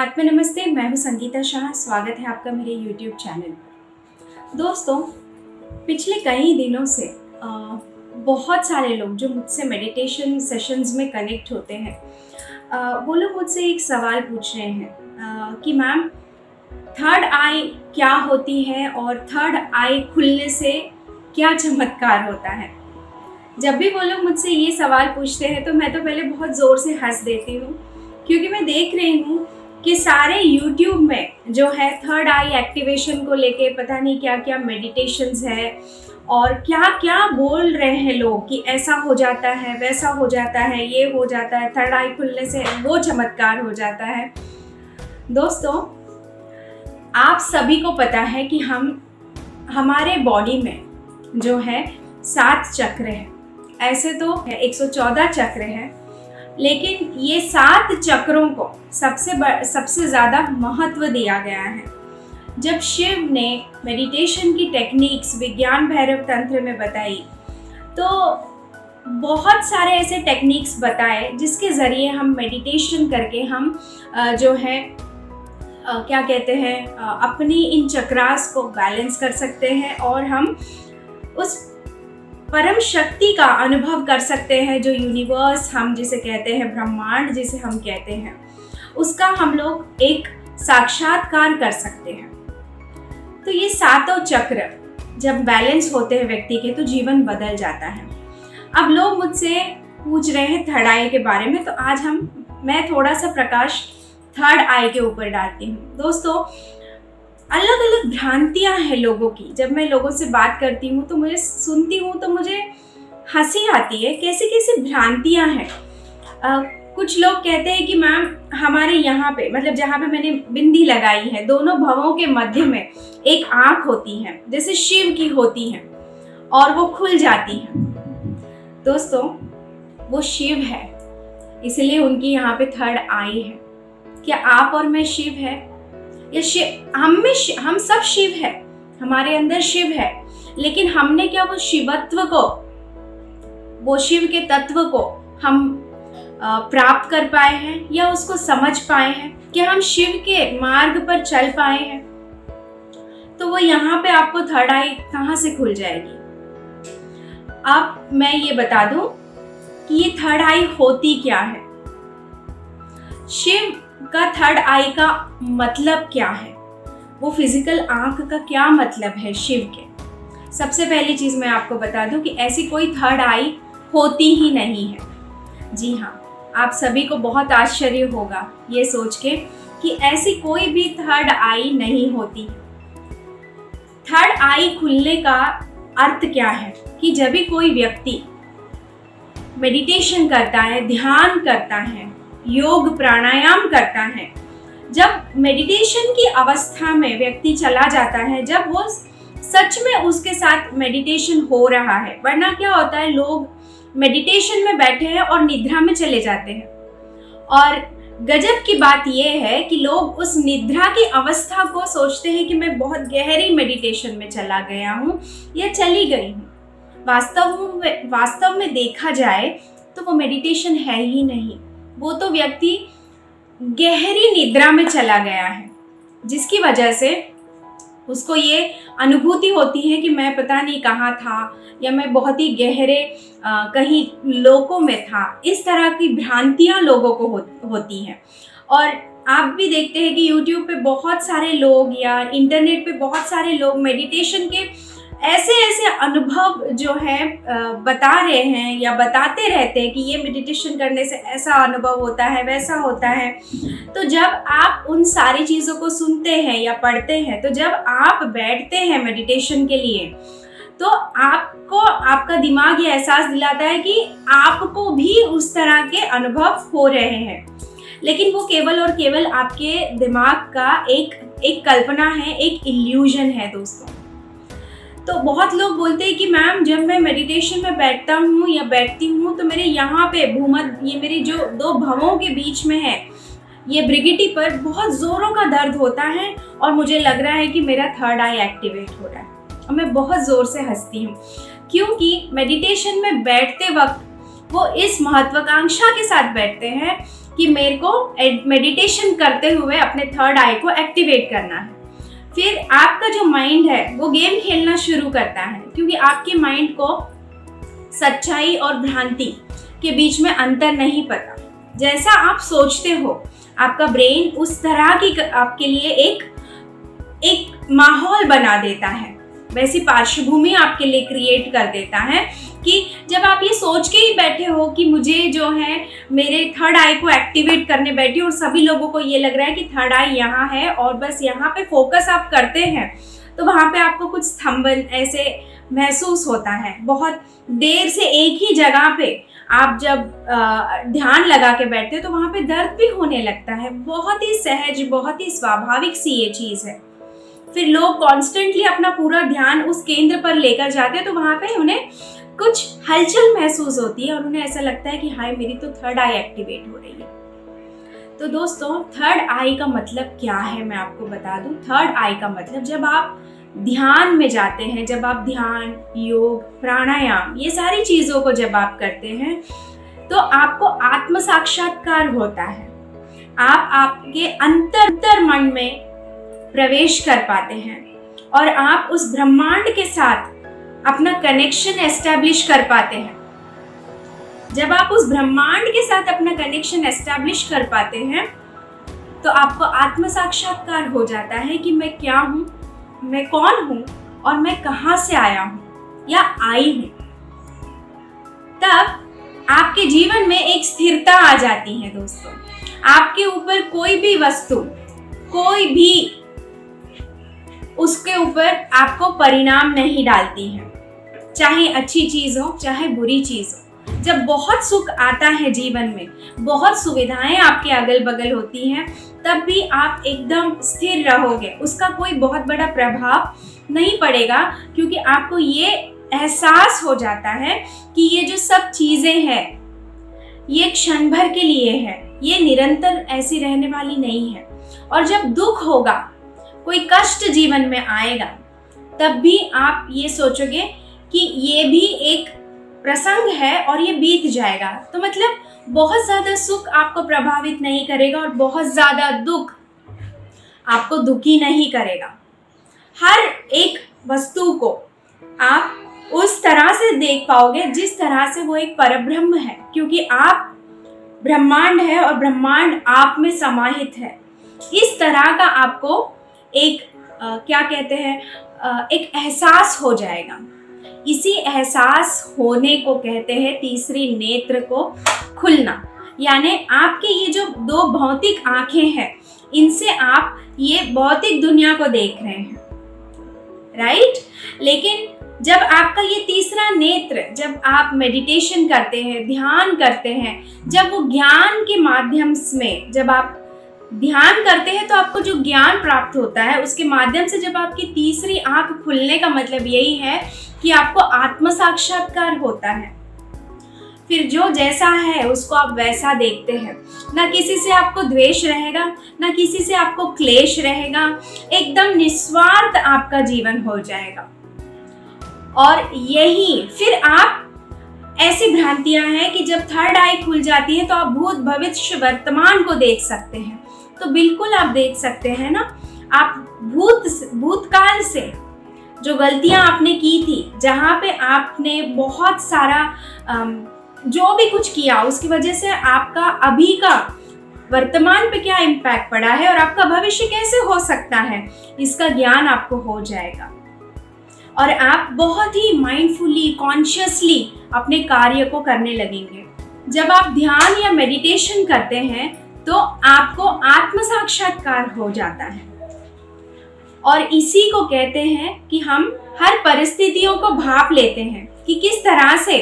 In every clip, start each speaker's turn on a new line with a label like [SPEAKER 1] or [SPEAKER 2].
[SPEAKER 1] आत्मा नमस्ते। मैं हूं संगीता शाह। स्वागत है आपका मेरे YouTube चैनल पर। दोस्तों, पिछले कई दिनों से बहुत सारे लोग जो मुझसे मेडिटेशन सेशंस में कनेक्ट होते हैं, वो लोग मुझसे एक सवाल पूछ रहे हैं कि मैम, थर्ड आई क्या होती है और थर्ड आई खुलने से क्या चमत्कार होता है। जब भी वो लोग मुझसे ये सवाल पूछते हैं तो मैं तो पहले बहुत ज़ोर से हंस देती हूँ, क्योंकि मैं देख रही हूँ कि सारे YouTube में जो है थर्ड आई एक्टिवेशन को लेके पता नहीं क्या क्या मेडिटेशंस है और क्या क्या बोल रहे हैं लोग कि ऐसा हो जाता है, वैसा हो जाता है, ये हो जाता है, थर्ड आई खुलने से वो चमत्कार हो जाता है। दोस्तों, आप सभी को पता है कि हमारे बॉडी में जो है 7 चक्र है। ऐसे तो 114 चक्र है, लेकिन ये 7 चक्रों को सबसे ज़्यादा महत्व दिया गया है। जब शिव ने मेडिटेशन की टेक्निक्स विज्ञान भैरव तंत्र में बताई, तो बहुत सारे ऐसे टेक्निक्स बताए जिसके ज़रिए हम मेडिटेशन करके हम जो है क्या कहते हैं, अपनी इन चक्रास को बैलेंस कर सकते हैं और हम उस परम शक्ति का अनुभव कर सकते हैं जो यूनिवर्स हम जिसे कहते हैं, ब्रह्मांड जिसे हम कहते हैं, उसका हम लोग एक साक्षात्कार कर सकते हैं। तो ये 7 चक्र जब बैलेंस होते हैं व्यक्ति के, तो जीवन बदल जाता है। अब लोग मुझसे पूछ रहे हैं थर्ड आई के बारे में, तो आज मैं थोड़ा सा प्रकाश थर्ड आई के ऊपर डालती हूँ। दोस्तों, अलग अलग भ्रांतियाँ हैं लोगों की। जब मैं लोगों से बात करती हूँ तो मुझे सुनती हूँ तो मुझे हंसी आती है, कैसी कैसी भ्रांतियाँ हैं। कुछ लोग कहते हैं कि मैम, हमारे यहाँ पे, मतलब जहाँ पे मैंने बिंदी लगाई है, दोनों भवों के मध्य में एक आँख होती है जैसे शिव की होती है और वो खुल जाती है। दोस्तों, वो शिव है, इसलिए उनकी यहाँ पे थर्ड आई है। क्या आप और मैं शिव है? हम सब शिव है, हमारे अंदर शिव है, लेकिन हमने क्या वो शिवत्व को, वो शिव के तत्व को हम प्राप्त कर पाए हैं या उसको समझ पाए हैं? क्या हम शिव के मार्ग पर चल पाए हैं? तो वो यहाँ पे आपको थर्ड आई कहाँ से खुल जाएगी? अब मैं ये बता दूं कि ये थर्ड आई होती क्या है। शिव का थर्ड आई का मतलब क्या है, वो फिजिकल आंख का क्या मतलब है शिव के। सबसे पहली चीज मैं आपको बता दूं कि ऐसी कोई थर्ड आई होती ही नहीं है। जी हाँ, आप सभी को बहुत आश्चर्य होगा ये सोच के कि ऐसी कोई भी थर्ड आई नहीं होती। थर्ड आई खुलने का अर्थ क्या है कि जब भी कोई व्यक्ति मेडिटेशन करता है, ध्यान करता है, योग प्राणायाम करता है, जब मेडिटेशन की अवस्था में व्यक्ति चला जाता है, जब वो सच में उसके साथ मेडिटेशन हो रहा है। वरना क्या होता है, लोग मेडिटेशन में बैठे हैं और निद्रा में चले जाते हैं, और गजब की बात यह है कि लोग उस निद्रा की अवस्था को सोचते हैं कि मैं बहुत गहरी मेडिटेशन में चला गया हूँ या चली गई हूँ। वास्तव में देखा जाए तो वो मेडिटेशन है ही नहीं, वो तो व्यक्ति गहरी निद्रा में चला गया है, जिसकी वजह से उसको ये अनुभूति होती है कि मैं पता नहीं कहाँ था या मैं बहुत ही गहरे कहीं लोकों में था। इस तरह की भ्रांतियाँ लोगों को होती हैं। और आप भी देखते हैं कि YouTube पे बहुत सारे लोग या इंटरनेट पे बहुत सारे लोग मेडिटेशन के ऐसे ऐसे अनुभव जो है बता रहे हैं या बताते रहते हैं कि ये मेडिटेशन करने से ऐसा अनुभव होता है, वैसा होता है। तो जब आप उन सारी चीज़ों को सुनते हैं या पढ़ते हैं, तो जब आप बैठते हैं मेडिटेशन के लिए, तो आपको आपका दिमाग ये एहसास दिलाता है कि आपको भी उस तरह के अनुभव हो रहे हैं, लेकिन वो केवल और केवल आपके दिमाग का एक कल्पना है, एक इल्यूजन है। दोस्तों, तो बहुत लोग बोलते हैं कि मैम, जब मैं मेडिटेशन में बैठता हूँ या बैठती हूँ तो मेरे यहाँ पे भूमध्य, ये मेरी जो 2 भवों के बीच में है, ये ब्रिगिटी पर बहुत ज़ोरों का दर्द होता है और मुझे लग रहा है कि मेरा थर्ड आई एक्टिवेट हो रहा है। और मैं बहुत ज़ोर से हंसती हूँ, क्योंकि मेडिटेशन में बैठते वक्त वो इस महत्वाकांक्षा के साथ बैठते हैं कि मेरे को मेडिटेशन करते हुए अपने थर्ड आई को एक्टिवेट करना है। फिर आपका जो माइंड है वो गेम खेलना शुरू करता है, क्योंकि आपके माइंड को सच्चाई और भ्रांति के बीच में अंतर नहीं पता। जैसा आप सोचते हो आपका ब्रेन उस तरह की आपके लिए एक माहौल बना देता है, वैसी पार्श्वभूमि आपके लिए क्रिएट कर देता है कि जब आप ये सोच के ही बैठे हो कि मुझे जो है मेरे थर्ड आई को एक्टिवेट करने बैठी और सभी लोगों को ये लग रहा है कि थर्ड आई यहाँ है और बस यहाँ पे फोकस आप करते हैं, तो वहाँ पे आपको कुछ स्तंभन ऐसे महसूस होता है। बहुत देर से एक ही जगह पे आप जब ध्यान लगा के बैठते हो तो वहाँ पे दर्द भी होने लगता है। बहुत ही सहज, बहुत ही स्वाभाविक सी ये चीज़ है। फिर लोग कॉन्स्टेंटली अपना पूरा ध्यान उस केंद्र पर लेकर जाते हैं तो वहाँ पे उन्हें कुछ हलचल महसूस होती है और उन्हें ऐसा लगता है कि हाय मेरी तो थर्ड आई एक्टिवेट हो रही है। तो दोस्तों, थर्ड आई का मतलब क्या है मैं आपको बता दूं। थर्ड आई का मतलब जब आप ध्यान में जाते हैं, जब आप ध्यान, योग, प्राणायाम ये सारी चीज़ों को जब आप करते हैं तो आपको आत्म साक्षात्कार होता है। आप आपके अंतर मन में प्रवेश कर पाते हैं और आप उस ब्रह्मांड के साथ अपना कनेक्शन एस्टैब्लिश कर पाते हैं। जब आप उस ब्रह्मांड के साथ अपना कनेक्शन एस्टैब्लिश कर पाते हैं तो आपको आत्म साक्षात्कार हो जाता है कि मैं क्या हूँ, मैं कौन हूँ और मैं कहाँ से आया हूँ या आई हूँ। तब आपके जीवन में एक स्थिरता आ जाती है दोस्तों। आपके ऊपर कोई भी वस्तु, कोई भी उसके ऊपर आपको परिणाम नहीं डालती है, चाहे अच्छी चीज़ हो चाहे बुरी चीज़ हो। जब बहुत सुख आता है जीवन में, बहुत सुविधाएं आपके अगल बगल होती हैं, तब भी आप एकदम स्थिर रहोगे, उसका कोई बहुत बड़ा प्रभाव नहीं पड़ेगा, क्योंकि आपको ये एहसास हो जाता है कि ये जो सब चीज़ें हैं ये क्षण भर के लिए है, ये निरंतर ऐसी रहने वाली नहीं है। और जब दुख होगा, कोई कष्ट जीवन में आएगा, तब भी आप ये सोचोगे कि ये भी एक प्रसंग है और ये बीत जाएगा। तो मतलब बहुत ज़्यादा सुख आपको प्रभावित नहीं करेगा और बहुत ज़्यादा दुख आपको दुखी नहीं करेगा। हर एक वस्तु को आप उस तरह से देख पाओगे जिस तरह से वो एक परब्रह्म है, क्योंकि आप ब्रह्मांड है और ब्रह्मांड आप में समाहित है। इस तरह का आपको एक क्या कहते हैं, एक एहसास हो जाएगा। इसी एहसास होने को कहते हैं तीसरी नेत्र को खुलना। यानी आपके ये जो दो भौतिक आंखें हैं, इनसे आप ये भौतिक दुनिया को देख रहे हैं, राइट। लेकिन जब आपका ये तीसरा नेत्र, जब आप मेडिटेशन करते हैं, ध्यान करते हैं, जब वो ज्ञान के माध्यम में जब आप ध्यान करते हैं तो आपको जो ज्ञान प्राप्त होता है उसके माध्यम से जब आपकी तीसरी आंख खुलने का मतलब यही है कि आपको आत्म साक्षात्कार होता है। फिर जो जैसा है उसको आप वैसा देखते हैं। ना किसी से आपको द्वेष रहेगा, ना किसी से आपको क्लेश रहेगा, एकदम निस्वार्थ आपका जीवन हो जाएगा। और यही फिर आप ऐसी भ्रांतियां हैं कि जब थर्ड आई खुल जाती है तो आप भूत, भविष्य, वर्तमान को देख सकते हैं। तो बिल्कुल आप देख सकते हैं ना, आप भूतकाल से जो गलतियां आपने की थी, जहाँ पे आपने बहुत सारा जो भी कुछ किया उसकी वजह से आपका अभी का वर्तमान पे क्या इम्पैक्ट पड़ा है और आपका भविष्य कैसे हो सकता है, इसका ज्ञान आपको हो जाएगा। और आप बहुत ही माइंडफुली, कॉन्शियसली अपने कार्य को करने लगेंगे। जब आप ध्यान या मेडिटेशन करते हैं तो आपको आत्म साक्षात्कार हो जाता है। और इसी को कहते हैं कि हम हर परिस्थितियों को भाप लेते हैं कि किस तरह से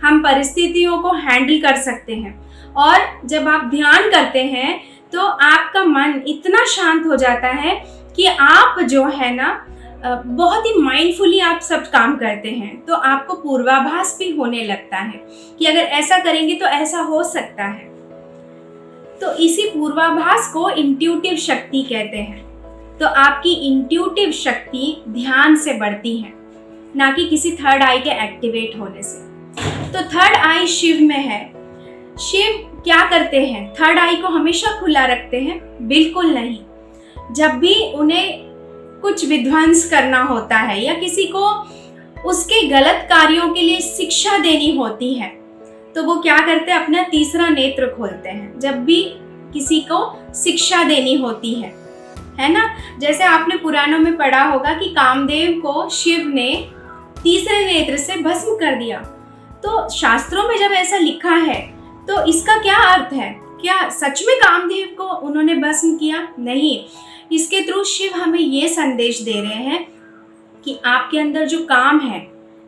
[SPEAKER 1] हम परिस्थितियों को हैंडल कर सकते हैं। और जब आप ध्यान करते हैं तो आपका मन इतना शांत हो जाता है कि आप जो है ना बहुत ही माइंडफुली आप सब काम करते हैं। तो आपको पूर्वाभास भी होने लगता है कि अगर ऐसा करेंगे तो ऐसा हो सकता है। तो इसी पूर्वाभास को इंट्यूटिव शक्ति कहते हैं। तो आपकी इंट्यूटिव शक्ति ध्यान से बढ़ती है, ना कि किसी थर्ड आई के एक्टिवेट होने से। तो थर्ड आई शिव में है। शिव क्या करते हैं, थर्ड आई को हमेशा खुला रखते हैं? बिल्कुल नहीं। जब भी उन्हें कुछ विध्वंस करना होता है या किसी को उसके गलत कार्यों के लिए शिक्षा देनी होती है, तो वो क्या करते हैं, अपना तीसरा नेत्र खोलते हैं जब भी किसी को शिक्षा देनी होती है ना। जैसे आपने पुराणों में पढ़ा होगा कि कामदेव को शिव ने तीसरे नेत्र से भस्म कर दिया। तो शास्त्रों में जब ऐसा लिखा है तो इसका क्या अर्थ है? क्या सच में कामदेव को उन्होंने भस्म किया? नहीं। इसके थ्रू शिव हमें ये संदेश दे रहे हैं कि आपके अंदर जो काम है,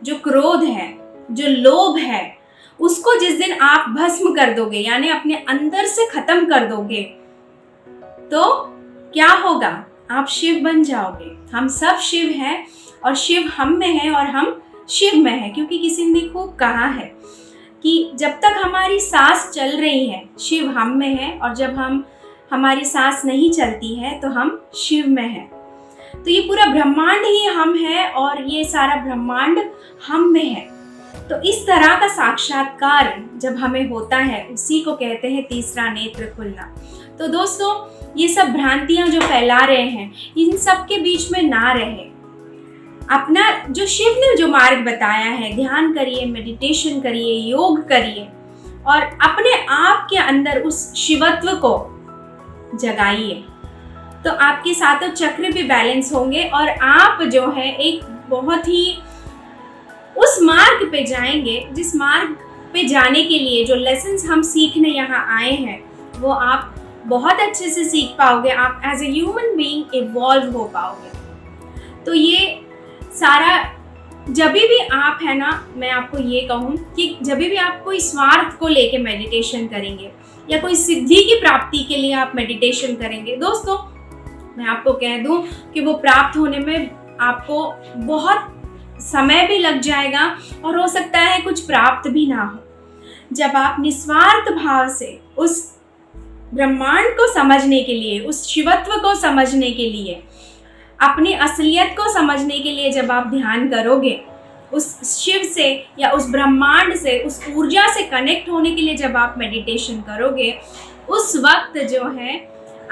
[SPEAKER 1] जो क्रोध है, जो लोभ है, उसको जिस दिन आप भस्म कर दोगे, यानी अपने अंदर से खत्म कर दोगे, तो क्या होगा? आप शिव बन जाओगे। हम सब शिव हैं और शिव हम में है और हम शिव में है, क्योंकि किसी ने खूब कहा है कि जब तक हमारी सांस चल रही है शिव हम में है, और जब हमारी सांस नहीं चलती है तो हम शिव में हैं। तो ये पूरा ब्रह्मांड ही हम है और ये सारा ब्रह्मांड हम में है। तो इस तरह का साक्षात्कार जब हमें होता है, उसी को कहते हैं तीसरा नेत्र खुलना। तो दोस्तों, ये सब भ्रांतियां जो फैला रहे हैं, इन सब के बीच में ना रहे। अपना जो शिव ने जो मार्ग बताया है, ध्यान करिए, मेडिटेशन करिए, योग करिए और अपने आप के अंदर उस शिवत्व को जगाइए, तो आपके सातों चक्र भी बैलेंस होंगे और आप जो है एक बहुत ही उस मार्ग पे जाएंगे, जिस मार्ग पे जाने के लिए जो लेसन्स हम सीखने यहाँ आए हैं, वो आप बहुत अच्छे से सीख पाओगे। आप as a human being evolve हो पाओगे। तो ये सारा जब भी आप है ना, मैं आपको ये कहूँ कि जब भी आप कोई स्वार्थ को लेके मेडिटेशन करेंगे या कोई सिद्धि की प्राप्ति के लिए आप मेडिटेशन करेंगे, दोस्तों मैं आपको कह दूं कि वो प्राप्त होने में आपको बहुत समय भी लग जाएगा और हो सकता है कुछ प्राप्त भी ना हो। जब आप निस्वार्थ भाव से उस ब्रह्मांड को समझने के लिए, उस शिवत्व को समझने के लिए, अपनी असलियत को समझने के लिए जब आप ध्यान करोगे, उस शिव से या उस ब्रह्मांड से, उस ऊर्जा से कनेक्ट होने के लिए जब आप मेडिटेशन करोगे, उस वक्त जो है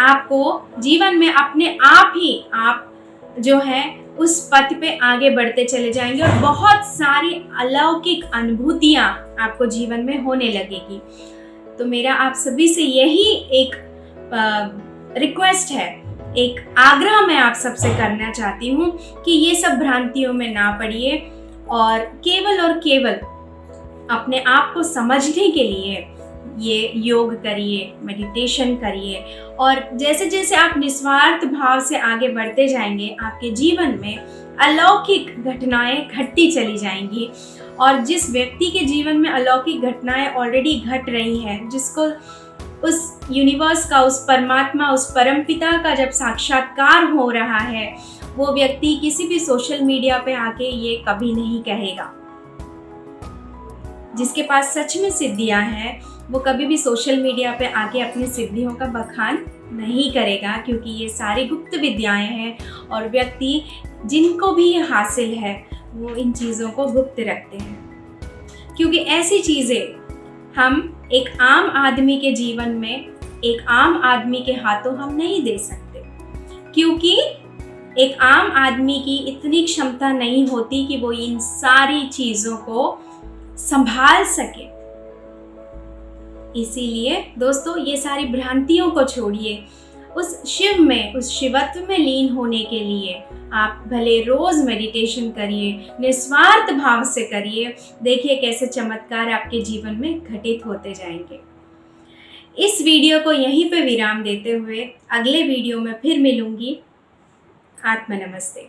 [SPEAKER 1] आपको जीवन में अपने आप ही आप जो है उस पथ पे आगे बढ़ते चले जाएंगे और बहुत सारी अलौकिक अनुभूतियाँ आपको जीवन में होने लगेगी। तो मेरा आप सभी से यही एक रिक्वेस्ट है, एक आग्रह मैं आप सबसे करना चाहती हूँ कि ये सब भ्रांतियों में ना पड़िए और केवल अपने आप को समझने के लिए ये योग करिए, मेडिटेशन करिए और जैसे जैसे आप निस्वार्थ भाव से आगे बढ़ते जाएंगे, आपके जीवन में अलौकिक घटनाएं घटती चली जाएंगी। और जिस व्यक्ति के जीवन में अलौकिक घटनाएं ऑलरेडी घट रही हैं, जिसको उस यूनिवर्स का, उस परमात्मा, उस परमपिता का जब साक्षात्कार हो रहा है, वो व्यक्ति किसी भी सोशल मीडिया पे आके ये कभी नहीं कहेगा। जिसके पास सच में सिद्धियां हैं, वो कभी भी सोशल मीडिया पे आके अपनी सिद्धियों का बखान नहीं करेगा, क्योंकि ये सारी गुप्त विद्याएं हैं और व्यक्ति जिनको भी ये हासिल है वो इन चीज़ों को गुप्त रखते हैं। क्योंकि ऐसी चीज़ें हम एक आम आदमी के जीवन में, एक आम आदमी के हाथों हम नहीं दे सकते, क्योंकि एक आम आदमी की इतनी क्षमता नहीं होती कि वो इन सारी चीज़ों को संभाल सके। इसीलिए दोस्तों, ये सारी भ्रांतियों को छोड़िए, उस शिव में, उस शिवत्व में लीन होने के लिए आप भले रोज मेडिटेशन करिए, निस्वार्थ भाव से करिए, देखिए कैसे चमत्कार आपके जीवन में घटित होते जाएंगे। इस वीडियो को यहीं पे विराम देते हुए अगले वीडियो में फिर मिलूंगी। आत्मा नमस्ते।